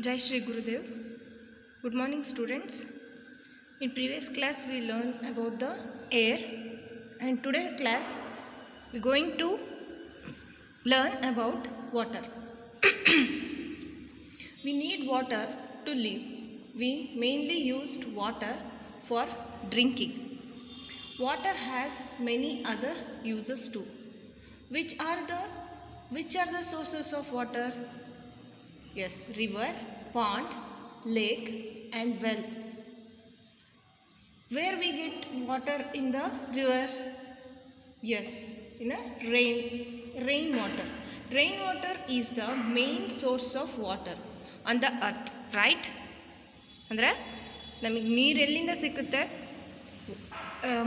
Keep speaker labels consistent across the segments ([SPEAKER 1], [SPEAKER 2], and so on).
[SPEAKER 1] Jai Shri Gurudev. Good morning, students. In previous class we learned about the air, and today class we are going to learn about water. We need water to live. We mainly used water for drinking. Water has many other uses too. Which are the sources of water? Yes, river, pond, lake and well. Where we get water in the river? Yes, in a rainwater. Rainwater is the main source of water on the earth, right? ಅಂದರೆ ನಮಗೆ ನೀರು ಎಲ್ಲಿಂದ ಸಿಗುತ್ತೆ?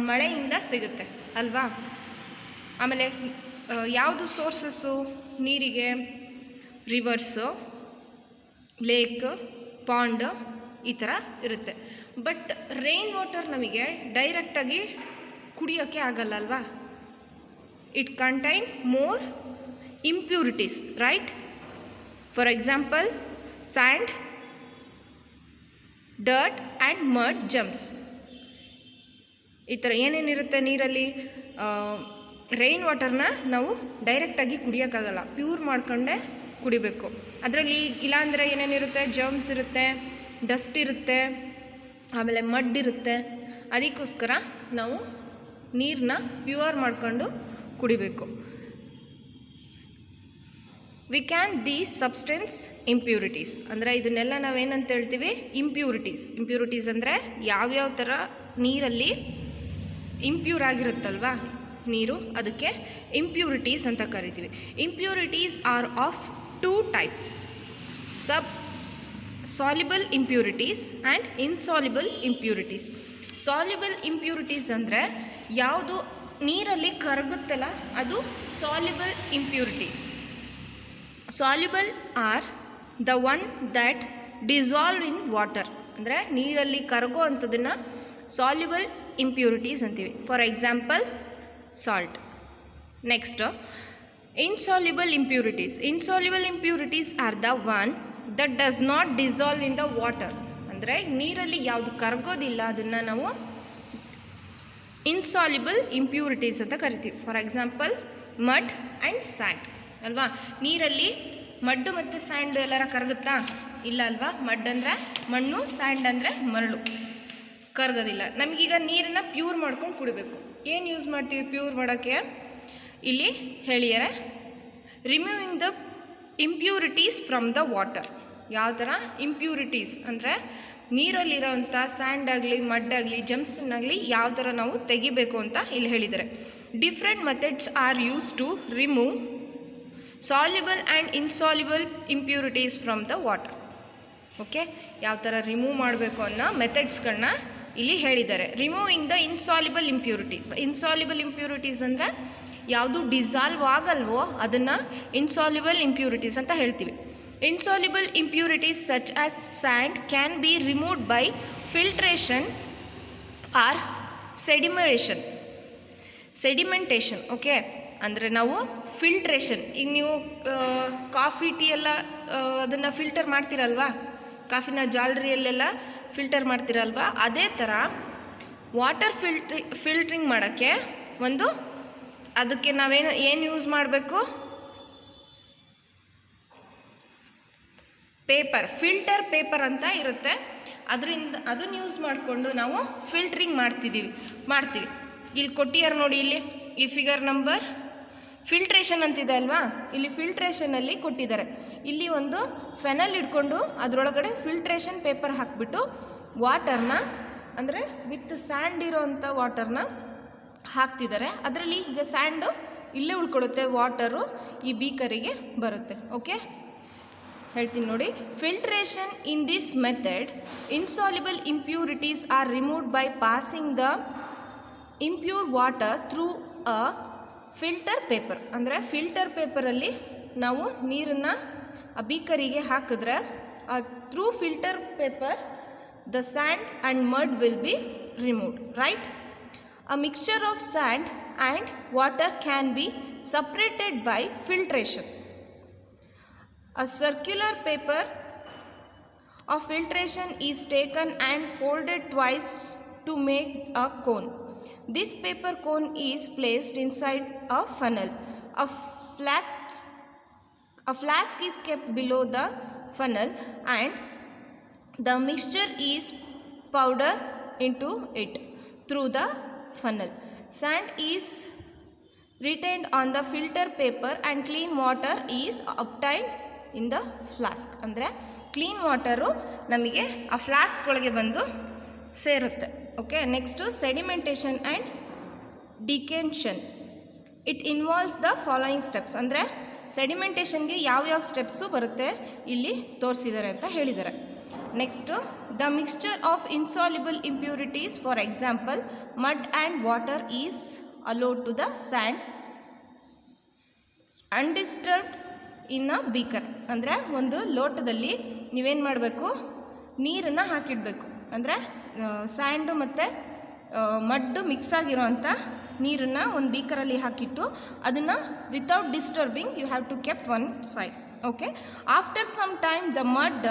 [SPEAKER 1] ಮಳೆಯಿಂದ ಸಿಗುತ್ತೆ ಅಲ್ವಾ? ಆಮೇಲೆ ಯಾವುದು ಸೋರ್ಸಸ್ಸು ನೀರಿಗೆ? ರಿವರ್ಸು, ಲೇಕ್, ಪಾಂಡ್ ಈ ಥರ ಇರುತ್ತೆ. ಬಟ್ ರೈನ್ ವಾಟರ್ ನಮಗೆ ಡೈರೆಕ್ಟಾಗಿ ಕುಡಿಯೋಕ್ಕೆ ಆಗಲ್ಲ ಅಲ್ವಾ? It contain more impurities, right? For example sand, dirt and mud germs. ಈ ಥರ ಏನೇನಿರುತ್ತೆ ನೀರಲ್ಲಿ? ರೈನ್ ವಾಟರ್ನ ನಾವು ಡೈರೆಕ್ಟಾಗಿ ಕುಡಿಯೋಕ್ಕಾಗಲ್ಲ, ಪ್ಯೂರ್ ಮಾಡ್ಕೊಂಡೆ ಕುಡಿಬೇಕು. ಅದರಲ್ಲಿ ಇಲ್ಲಾಂದರೆ ಏನೇನಿರುತ್ತೆ? ಜರ್ಮ್ಸ್ ಇರುತ್ತೆ, ಡಸ್ಟ್ ಇರುತ್ತೆ, ಆಮೇಲೆ ಮಡ್ ಇರುತ್ತೆ. ಅದಕ್ಕೋಸ್ಕರ ನಾವು ನೀರನ್ನ ಪ್ಯೂರ್ ಮಾಡ್ಕೊಂಡು ಕುಡಿಬೇಕು. We can these substance impurities, ಅಂದರೆ ಇದನ್ನೆಲ್ಲ ನಾವೇನಂತ ಹೇಳ್ತೀವಿ? ಇಂಪ್ಯೂರಿಟೀಸ್. ಇಂಪ್ಯೂರಿಟೀಸ್ ಅಂದರೆ ಯಾವ್ಯಾವ ಥರ ನೀರಲ್ಲಿ ಇಂಪ್ಯೂರ್ ಆಗಿರುತ್ತಲ್ವಾ ನೀರು, ಅದಕ್ಕೆ ಇಂಪ್ಯೂರಿಟೀಸ್ ಅಂತ ಕರಿತೀವಿ. Impurities are of two types: soluble impurities and insoluble impurities. Soluble impurities ಅಂದರೆ ಯಾವುದು ನೀರಲ್ಲಿ ಕರಗುತ್ತಲ್ಲ ಅದು soluble impurities. Soluble are the one that dissolve in water, ಅಂದರೆ ನೀರಲ್ಲಿ ಕರಗೋ ಅಂಥದನ್ನು ಸಾಲ್ಯುಬಲ್ ಇಂಪ್ಯೂರಿಟೀಸ್ ಅಂತೀವಿ. For example salt. Next insoluble impurities. Insoluble impurities are the one that does not dissolve in the water, ಅಂದರೆ ನೀರಲ್ಲಿ ಯಾವುದು ಕರಗೋದಿಲ್ಲ ಅದನ್ನು ನಾವು ಇನ್ಸಾಲ್ಯುಬಲ್ ಇಂಪ್ಯೂರಿಟೀಸ್ ಅಂತ ಕರಿತೀವಿ. For example mud and sand ಅಲ್ವಾ? ನೀರಲ್ಲಿ ಮಡ್ಡು ಮತ್ತು ಸ್ಯಾಂಡ್ ಎಲ್ಲರ ಕರಗುತ್ತಾ? ಇಲ್ಲ ಅಲ್ವಾ? ಮಡ್ ಅಂದರೆ ಮಣ್ಣು, ಸ್ಯಾಂಡ್ ಅಂದರೆ ಮರಳು, ಕರಗೋದಿಲ್ಲ. ನಮಗೀಗ ನೀರನ್ನು ಪ್ಯೂರ್ ಮಾಡ್ಕೊಂಡು ಕುಡಿಬೇಕು. ಏನು ಯೂಸ್ ಮಾಡ್ತೀವಿ ಪ್ಯೂರ್ ಮಾಡೋಕ್ಕೆ? ಇಲ್ಲಿ ಹೇಳಿದರೆ removing the impurities from the water. ಯಾವ ಥರ ಇಂಪ್ಯೂರಿಟೀಸ್ ಅಂದರೆ ನೀರಲ್ಲಿರೋವಂಥ ಸ್ಯಾಂಡ್ ಆಗಲಿ, ಮಡ್ ಆಗಲಿ, ಜಮ್ಸನ್ನಾಗಲಿ ಯಾವ ಥರ ನಾವು ತೆಗಿಬೇಕು ಅಂತ ಇಲ್ಲಿ ಹೇಳಿದ್ದಾರೆ. Different methods are use to remove soluble and insoluble impurities from the water. Okay, ಯಾವ ಥರ ರಿಮೂವ್ ಮಾಡಬೇಕು ಅನ್ನೋ ಮೆಥಡ್ಸ್ಗಳನ್ನ ಇಲ್ಲಿ ಹೇಳಿದ್ದಾರೆ. Removing the insoluble impurities. Insoluble impurities ಅಂದರೆ ಯಾವುದು ಡಿಸಾಲ್ವ್ ಆಗಲ್ವೋ ಅದನ್ನು ಇನ್ಸಾಲ್ಯುಬಲ್ ಇಂಪ್ಯೂರಿಟೀಸ್ ಅಂತ ಹೇಳ್ತೀವಿ. Insoluble impurities such as sand can be removed by filtration or sedimentation. Okay, ಅಂದರೆ ನಾವು ಫಿಲ್ಟ್ರೇಷನ್, ಈಗ ನೀವು ಕಾಫಿ ಟೀ ಎಲ್ಲ ಅದನ್ನು ಫಿಲ್ಟರ್ ಮಾಡ್ತೀರಲ್ವಾ? ಕಾಫಿನ ಜಾಲರಿಯಲ್ಲೆಲ್ಲ ಫಿಲ್ಟರ್ ಮಾಡ್ತೀರಲ್ವಾ? ಅದೇ ಥರ ವಾಟರ್ ಫಿಲ್ಟ್ರಿಂಗ್ ಮಾಡೋಕ್ಕೆ ಅದಕ್ಕೆ ಏನು ಯೂಸ್ ಮಾಡಬೇಕು? ಪೇಪರ್, ಫಿಲ್ಟರ್ ಪೇಪರ್ ಅಂತ ಇರುತ್ತೆ. ಅದನ್ನು ಯೂಸ್ ಮಾಡಿಕೊಂಡು ನಾವು ಫಿಲ್ಟ್ರಿಂಗ್ ಮಾಡ್ತೀವಿ. ಇಲ್ಲಿ ಕೊಟ್ಟಿಯಾರು ನೋಡಿ, ಇಲ್ಲಿ ಈ ಫಿಗರ್ ನಂಬರ್ ಫಿಲ್ಟ್ರೇಷನ್ ಅಂತಿದೆ ಅಲ್ವಾ? ಇಲ್ಲಿ ಫಿಲ್ಟ್ರೇಷನಲ್ಲಿ ಕೊಟ್ಟಿದ್ದಾರೆ. ಇಲ್ಲಿ ಒಂದು ಫೆನಲ್ ಇಟ್ಕೊಂಡು ಅದರೊಳಗಡೆ ಫಿಲ್ಟ್ರೇಷನ್ ಪೇಪರ್ ಹಾಕಿಬಿಟ್ಟು ವಾಟರ್ನ, ಅಂದರೆ ವಿತ್ ಸ್ಯಾಂಡ್ ಇರೋವಂಥ ವಾಟರ್ನ ಹಾಕ್ತಿದ್ದಾರೆ. ಅದರಲ್ಲಿ ಈಗ ಸ್ಯಾಂಡು ಇಲ್ಲೇ ಉಳ್ಕೊಳುತ್ತೆ, ವಾಟರು ಈ ಬೀಕರಿಗೆ ಬರುತ್ತೆ. ಓಕೆ, ಹೇಳ್ತೀನಿ ನೋಡಿ. Filtration in this method insoluble impurities are removed by passing the impure water through a filter paper. ಅಂದರೆ ಫಿಲ್ಟರ್ ಪೇಪರಲ್ಲಿ ನಾವು ನೀರನ್ನು ಆ ಬೀಕರಿಗೆ ಹಾಕಿದ್ರೆ through filter paper the sand and mud will be removed, right? A mixture of and and water can be separated by filtration. A circular paper of filtration is taken and folded twice to make a cone. This paper cone is placed inside a funnel. A flask is kept below the funnel and the mixture is powdered into it through the funnel. Sand is retained on the filter paper and clean water is obtained in the flask. ಅಂದರೆ clean water ನಮಗೆ ಆ flask ಒಳಗೆ ಬಂದು ಸೇರುತ್ತೆ. Okay, next sedimentation and decantation. It involves the following steps. ಅಂದರೆ ಸೆಡಿಮೆಂಟೇಷನ್ಗೆ ಯಾವ್ಯಾವ steps ಬರುತ್ತೆ ಇಲ್ಲಿ ತೋರಿಸಿದ್ದಾರೆ ಅಂತ ಹೇಳಿದ್ದಾರೆ. Next the mixture of insoluble impurities, for example mud and water is allowed to the sand undisturbed in a beaker. ಅಂದರೆ ಒಂದು ಲೋಟದಲ್ಲಿ ನೀವೇನು ಮಾಡಬೇಕು, ನೀರನ್ನು ಹಾಕಿಡಬೇಕು. ಅಂದರೆ ಸ್ಯಾಂಡು ಮತ್ತು ಮಡ್ಡು ಮಿಕ್ಸ್ ಆಗಿರೋಂಥ ನೀರನ್ನು ಒಂದು ಬೀಕರಲ್ಲಿ ಹಾಕಿಟ್ಟು ಅದನ್ನು without disturbing you have to keep one side. Okay, after some time the mud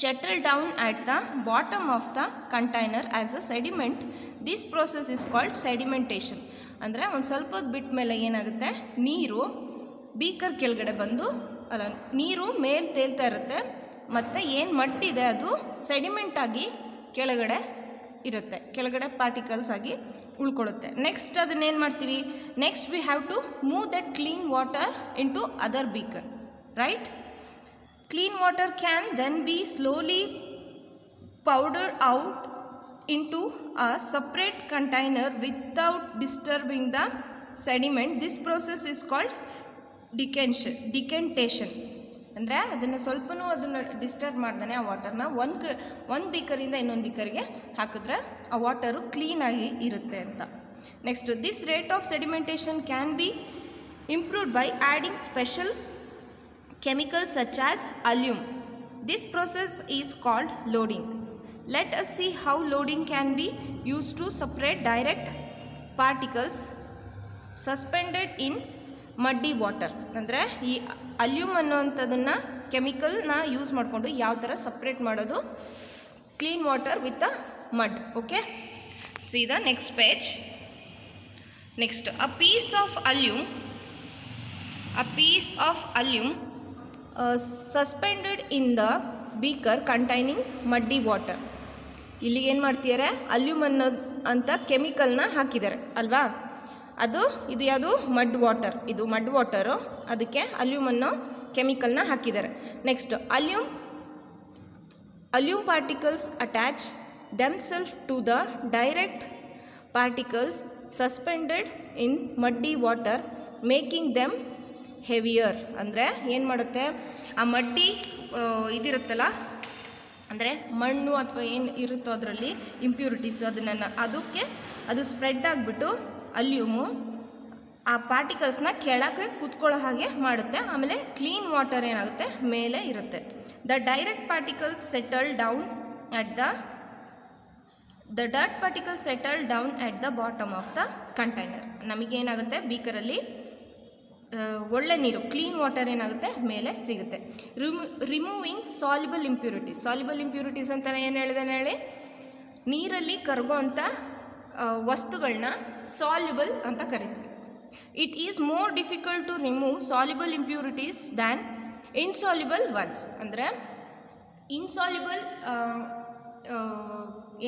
[SPEAKER 1] settle down at the bottom of the container as a sediment. This process is called sedimentation. ಅಂದರೆ ಒಂದು ಸ್ವಲ್ಪ ಹೊತ್ತು ಬಿಟ್ಟ ಮೇಲೆ ಏನಾಗುತ್ತೆ, ನೀರು ಬೀಕರ್ ಕೆಳಗಡೆ ಬಂದು ನೀರು ಮೇಲೆ ತೇಲ್ತಾ ಇರುತ್ತೆ ಮತ್ತು ಏನು ಮಟ್ಟಿದೆ ಅದು ಸೆಡಿಮೆಂಟ್ ಆಗಿ ಕೆಳಗಡೆ ಇರುತ್ತೆ, ಕೆಳಗಡೆ ಪಾರ್ಟಿಕಲ್ಸ್ ಆಗಿ ಉಳ್ಕೊಳ್ಳುತ್ತೆ. ನೆಕ್ಸ್ಟ್ ಅದನ್ನೇನು ಮಾಡ್ತೀವಿ, next we have to move that clean water into other beaker, right? Clean water can then be slowly powdered out into a separate container without disturbing the sediment. This process is called decantation. ಅಂದರೆ ಅದನ್ನು ಸ್ವಲ್ಪನೂ ಅದನ್ನು disturb ಮಾಡ್ದೇ ಆ ವಾಟರ್ನ ಒಂದು ಬೀಕರಿಂದ ಇನ್ನೊಂದು ಬೀಕರ್ಗೆ ಹಾಕಿದ್ರೆ ಆ ವಾಟರು ಕ್ಲೀನಾಗಿ ಇರುತ್ತೆ ಅಂತ. Next, this rate of sedimentation can be improved by adding special chemicals such as alum. This process is called loading. Let us see how loading can be used to separate direct particles suspended in muddy water. ಅಂದರೆ ಈ ಅಲ್ಯೂಮ್ ಅನ್ನೋವಂಥದ್ದನ್ನು ಕೆಮಿಕಲ್ನ use ಮಾಡಿಕೊಂಡು ಯಾವ ಥರ separate ಮಾಡೋದು clean water with the mud. Okay, C the next page. Next, a piece of alum suspended in the beaker containing muddy water. ಇಲ್ಲಿ ಏನು ಮಾಡ್ತಿದ್ದಾರೆ, ಅಲ್ಯೂಮ್ ಅಂತ ಕೆಮಿಕಲ್ನ ಹಾಕಿದ್ದಾರೆ ಅಲ್ವಾ, ಇದು ಯಾವುದು ಮಡ್ ವಾಟರ್, ಇದು ಮಡ್ ವಾಟರು, ಅದಕ್ಕೆ ಅಲ್ಯೂಮ್ ಅನ್ನೋ ಕೆಮಿಕಲ್ನ ಹಾಕಿದ್ದಾರೆ. Next, alum particles attach themselves to the direct particles suspended in muddy water, making them heavier. ಅಂದರೆ ಏನು ಮಾಡುತ್ತೆ, ಆ ಮಡ್ಡಿ ಇದಿರುತ್ತಲ್ಲ, ಅಂದರೆ ಮಣ್ಣು ಅಥವಾ ಏನು ಇರುತ್ತೋ ಅದರಲ್ಲಿ ಇಂಪ್ಯೂರಿಟೀಸು ಅದಕ್ಕೆ ಅದು ಸ್ಪ್ರೆಡ್ ಆಗಿಬಿಟ್ಟು ಅಲ್ಯೂಮು ಆ ಪಾರ್ಟಿಕಲ್ಸ್ನ ಕೆಳಗೆ ಕೂತ್ಕೊಳ್ಳೋ ಹಾಗೆ ಮಾಡುತ್ತೆ. ಆಮೇಲೆ ಕ್ಲೀನ್ ವಾಟರ್ ಏನಾಗುತ್ತೆ, ಮೇಲೆ ಇರುತ್ತೆ. The direct particles settle down at the dirt particles settle down at the bottom of the container. ನಮಗೇನಾಗುತ್ತೆ, ಬೀಕರಲ್ಲಿ ಒಳ್ಳೆ ನೀರು ಕ್ಲೀನ್ ವಾಟರ್ ಏನಾಗುತ್ತೆ ಮೇಲೆ ಸಿಗುತ್ತೆ. ರಿಮೂವಿಂಗ್ ಸಾಲ್ಯುಬಲ್ ಇಂಪ್ಯೂರಿಟೀಸ್ ಅಂತ ಏನು ಹೇಳಿದಾನೆ ಹೇಳಿ, ನೀರಲ್ಲಿ ಕರಗೋವಂಥ ವಸ್ತುಗಳನ್ನ ಸಾಲ್ಯುಬಲ್ ಅಂತ ಕರಿತೀವಿ. It is more difficult to remove soluble impurities than insoluble ones. ಅಂದರೆ ಇನ್ಸಾಲ್ಯುಬಲ್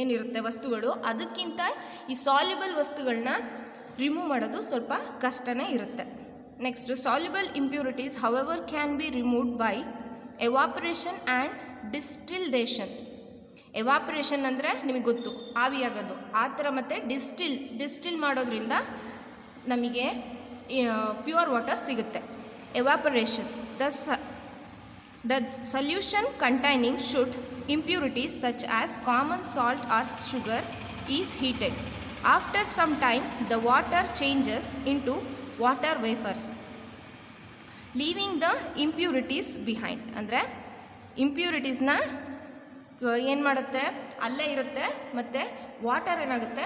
[SPEAKER 1] ಏನಿರುತ್ತೆ ವಸ್ತುಗಳು, ಅದಕ್ಕಿಂತ ಈ ಸಾಲ್ಯುಬಲ್ ವಸ್ತುಗಳನ್ನ ರಿಮೂವ್ ಮಾಡೋದು ಸ್ವಲ್ಪ ಕಷ್ಟನೇ ಇರುತ್ತೆ. Next, soluble impurities however can be removed by evaporation and distillation. Evaporation ಅಂದರೆ ನಿಮಗೆ ಗೊತ್ತು, ಆವಿಯಾಗೋದು, ಆ ಥರ. ಮತ್ತು ಡಿಸ್ಟಿಲ್ ಮಾಡೋದ್ರಿಂದ ನಮಗೆ ಪ್ಯೂರ್ ವಾಟರ್ ಸಿಗುತ್ತೆ. Evaporation, the solution containing should impurities such as common salt or sugar is heated. After some time the water changes into water vapors, leaving the impurities behind. ಅಂದರೆ ಇಂಪ್ಯೂರಿಟೀಸ್ನ ಏನು ಮಾಡುತ್ತೆ, ಅಲ್ಲೇ ಇರುತ್ತೆ, ಮತ್ತು ವಾಟರ್ ಏನಾಗುತ್ತೆ,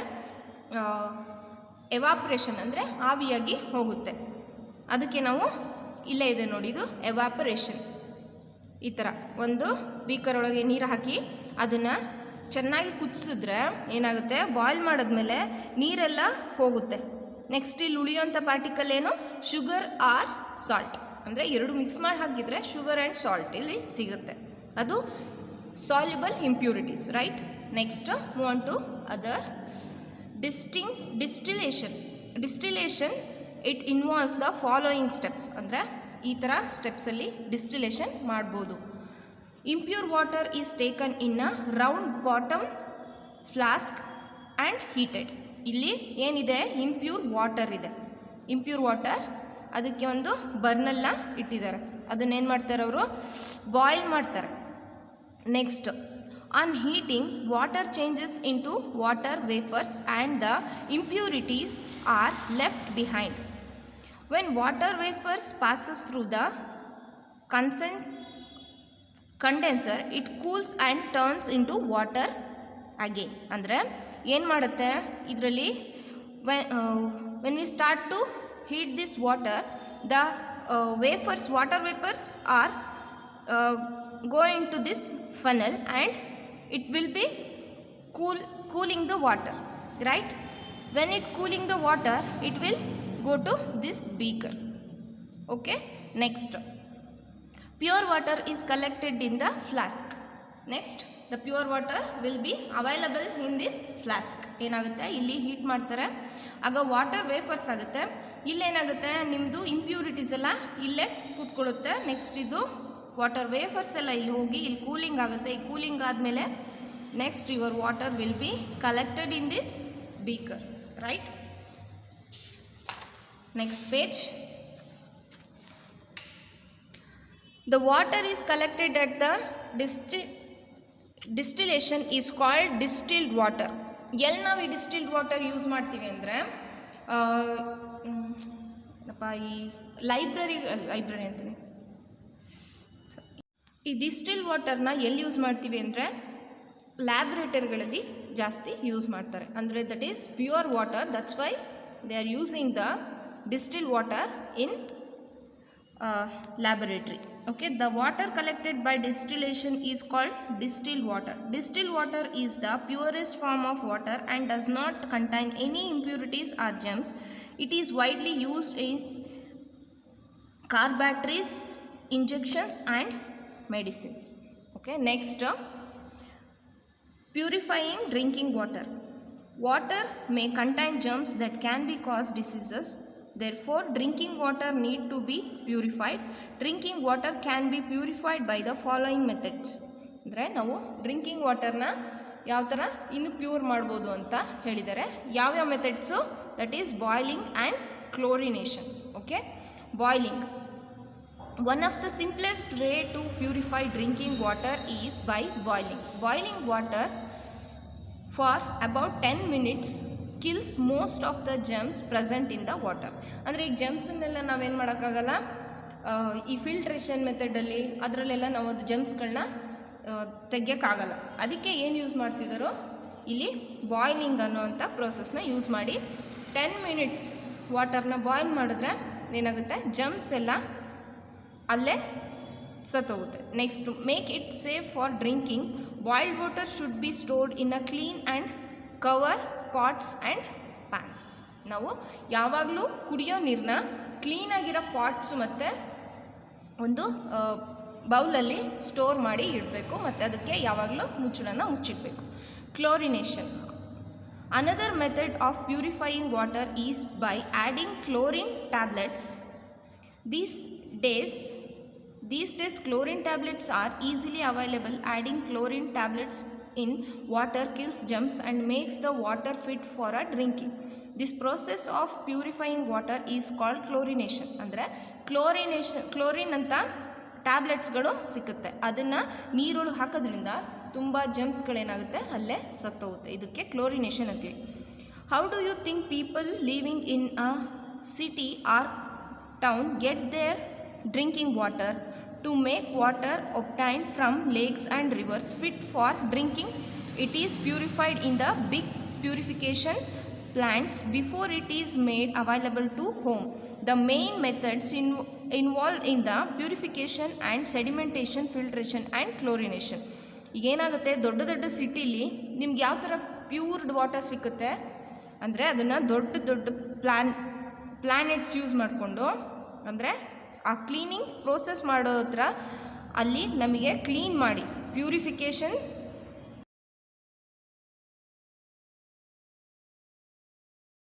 [SPEAKER 1] ಎವಾಪರೇಷನ್ ಅಂದರೆ ಆವಿಯಾಗಿ ಹೋಗುತ್ತೆ. ಅದಕ್ಕೆ ನಾವು ಇಲ್ಲೇ ಇದೆ ನೋಡಿ, ಇದು ಎವಾಪರೇಷನ್. ಈ ಥರ ಒಂದು ಬೀಕರ್ ಒಳಗೆ ನೀರು ಹಾಕಿ ಅದನ್ನು ಚೆನ್ನಾಗಿ ಕುದಿಸಿದ್ರೆ ಏನಾಗುತ್ತೆ, ಬಾಯ್ಲ್ ಮಾಡಿದ್ಮೇಲೆ ನೀರೆಲ್ಲ ಹೋಗುತ್ತೆ. ನೆಕ್ಸ್ಟ್ ಇಲ್ಲಿ ಉಳಿಯುವಂಥ ಪಾರ್ಟಿಕಲ್ ಏನು, ಶುಗರ್ ಆರ್ ಸಾಲ್ಟ್. ಅಂದರೆ ಎರಡು ಮಿಕ್ಸ್ ಮಾಡಿ ಹಾಕಿದರೆ ಶುಗರ್ ಆ್ಯಂಡ್ ಸಾಲ್ಟ್ ಇಲ್ಲಿ ಸಿಗುತ್ತೆ. ಅದು soluble impurities, right. Next move on to other. Distillation it involves the following steps. ಅಂದರೆ ಈ ಥರ ಸ್ಟೆಪ್ಸಲ್ಲಿ ಡಿಸ್ಟಿಲೇಷನ್ ಮಾಡ್ಬೋದು. Impure water is taken in a round bottom flask and heated. ಇಲ್ಲಿ ಏನಿದೆ, ಇಂಪ್ಯೂರ್ ವಾಟರ್ ಇದೆ. ಇಂಪ್ಯೂರ್ ವಾಟರ್ ಅದಕ್ಕೆ ಒಂದು ಬರ್ನೆಲ್ಲ ಇಟ್ಟಿದ್ದಾರೆ. ಅದನ್ನೇನು ಮಾಡ್ತಾರೆ ಅವರು, ಬಾಯ್ಲ್ ಮಾಡ್ತಾರೆ. Next, on heating water changes into water vapours and the impurities are left behind. When water vapours passes through the condenser it cools and turns into water again. ಅಂದರೆ ಏನು ಮಾಡುತ್ತೆ ಇದರಲ್ಲಿ, when we start to heat this water, the water vapors are going to this funnel and it will be cooling the water, right. When it cooling the water, it will go to this beaker. Okay. Next, pure water is collected in the flask. Next, the pure water will be available in this flask. ಏನಾಗುತ್ತೆ, ಇಲ್ಲಿ heat ಮಾಡ್ತಾರೆ, ಆಗ water wafers ಆಗುತ್ತೆ. ಇಲ್ಲೇನಾಗುತ್ತೆ, ನಿಮ್ಮದು impurities ಎಲ್ಲ ಇಲ್ಲೇ ಕೂತ್ಕೊಳ್ಳುತ್ತೆ. Next ಇದು water wafers ಎಲ್ಲ ಇಲ್ಲಿ ಹೋಗಿ ಇಲ್ಲಿ ಕೂಲಿಂಗ್ ಆಗುತ್ತೆ. ಈ ಕೂಲಿಂಗ್ ಆದಮೇಲೆ next your water will be collected in this beaker, right. Next page. The water is collected at the distillation is called distilled water. ಎಲ್ಲಿ ನಾವು ಈ ಡಿಸ್ಟಿಲ್ಡ್ ವಾಟರ್ ಯೂಸ್ ಮಾಡ್ತೀವಿ ಅಂದರೆ, ಈ ಲೈಬ್ರರಿ ಅಂತೀನಿ. ಈ ಡಿಸ್ಟಿಲ್ಡ್ ವಾಟರ್ನ ಎಲ್ಲಿ ಯೂಸ್ ಮಾಡ್ತೀವಿ ಅಂದರೆ ಲ್ಯಾಬ್ರೇಟರಿಗಳಲ್ಲಿ ಜಾಸ್ತಿ ಯೂಸ್ ಮಾಡ್ತಾರೆ. ಅಂದರೆ that is pure water, that's why they are using the distilled water in laboratory. Okay, the water collected by distillation is called distilled water. Distilled water is the purest form of water and does not contain any impurities or germs. It is widely used in car batteries, injections and medicines. Okay, next, purifying drinking water. Water may contain germs that can be cause diseases. Therefore, drinking water need to be purified. Drinking water can be purified by the following methods. ಅಂದರೆ ನಾವು drinking ವಾಟರ್ನ ಯಾವ ಥರ ಇನ್ನು pure ಮಾಡ್ಬೋದು ಅಂತ ಹೇಳಿದ್ದಾರೆ. ಯಾವ್ಯಾವ methods, that is boiling and chlorination. Okay, boiling. One of the simplest way to purify drinking water is by boiling. Boiling water for about 10 minutes kills most of the germs present in the water. ಅಂದರೆ ಈ ಜೆಮ್ಸನ್ನೆಲ್ಲ ನಾವೇನು ಮಾಡೋಕ್ಕಾಗಲ್ಲ, ಈ filtration ಮೆಥಡಲ್ಲಿ ಅದರಲ್ಲೆಲ್ಲ ನಾವು ಅದು ಜೆಮ್ಸ್ಗಳನ್ನ ತೆಗಿಯೋಕ್ಕಾಗಲ್ಲ. ಅದಕ್ಕೆ ಏನು ಯೂಸ್ ಮಾಡ್ತಿದ್ದಾರೋ ಇಲ್ಲಿ ಬಾಯ್ಲಿಂಗ್ ಅನ್ನೋವಂಥ ಪ್ರೋಸೆಸ್ನ ಯೂಸ್ ಮಾಡಿ 10 ಮಿನಿಟ್ಸ್ ವಾಟರ್ನ ಬಾಯ್ಲ್ ಮಾಡಿದ್ರೆ ಏನಾಗುತ್ತೆ, ಜಮ್ಸ್ ಎಲ್ಲ ಅಲ್ಲೇ ಸತ್ತೋಗುತ್ತೆ. Next, make it safe for drinking. Boiled water should be stored in a clean and cover pots and pans. ನಾವು ಯಾವಾಗಲೂ ಕುಡಿಯೋ ನೀರನ್ನ ಕ್ಲೀನಾಗಿರೋ ಪಾಟ್ಸ್ ಮತ್ತು ಒಂದು ಬೌಲಲ್ಲಿ ಸ್ಟೋರ್ ಮಾಡಿ ಇಡಬೇಕು ಮತ್ತು ಅದಕ್ಕೆ ಯಾವಾಗಲೂ ಮುಚ್ಚಳನ ಮುಚ್ಚಿಡಬೇಕು. Chlorination. Another method of purifying water is by adding chlorine tablets. These days chlorine tablets are easily available. Adding chlorine tablets in water kills germs and makes the water fit for a drinking. This process of purifying water is called chlorination. ಅಂದರೆ chlorine ಅಂತ ಟ್ಯಾಬ್ಲೆಟ್ಸ್ಗಳು ಸಿಗುತ್ತೆ. ಅದನ್ನು ನೀರೊಳಗೆ ಹಾಕೋದ್ರಿಂದ ತುಂಬ ಜಮ್ಸ್ಗಳೇನಾಗುತ್ತೆ ಅಲ್ಲೇ ಸತ್ತೋಗುತ್ತೆ. ಇದಕ್ಕೆ chlorination ಅಂತೀವಿ. How do you think people living in a city or town get their drinking water? To make water obtained from lakes and rivers fit for drinking, it is purified in the big purification plants before it is made available to home. The main methods involved in the purification and sedimentation, filtration and chlorination. ಈಗೇನಾಗುತ್ತೆ, ದೊಡ್ಡ ದೊಡ್ಡ ಸಿಟಿಲಿ ನಿಮ್ಗೆ ಯಾವ ಥರ ಪ್ಯೂರ್ಡ್ water ಸಿಗುತ್ತೆ ಅಂದರೆ ಅದನ್ನು ದೊಡ್ಡ ದೊಡ್ಡ ಪ್ಲ್ಯಾನೆಟ್ಸ್ ಯೂಸ್ ಮಾಡಿಕೊಂಡು, ಅಂದರೆ ಆ ಕ್ಲೀನಿಂಗ್ ಪ್ರೋಸೆಸ್ ಮಾಡೋ ಹತ್ರ ಅಲ್ಲಿ ನಮಗೆ ಕ್ಲೀನ್ ಮಾಡಿ ಪ್ಯೂರಿಫಿಕೇಷನ್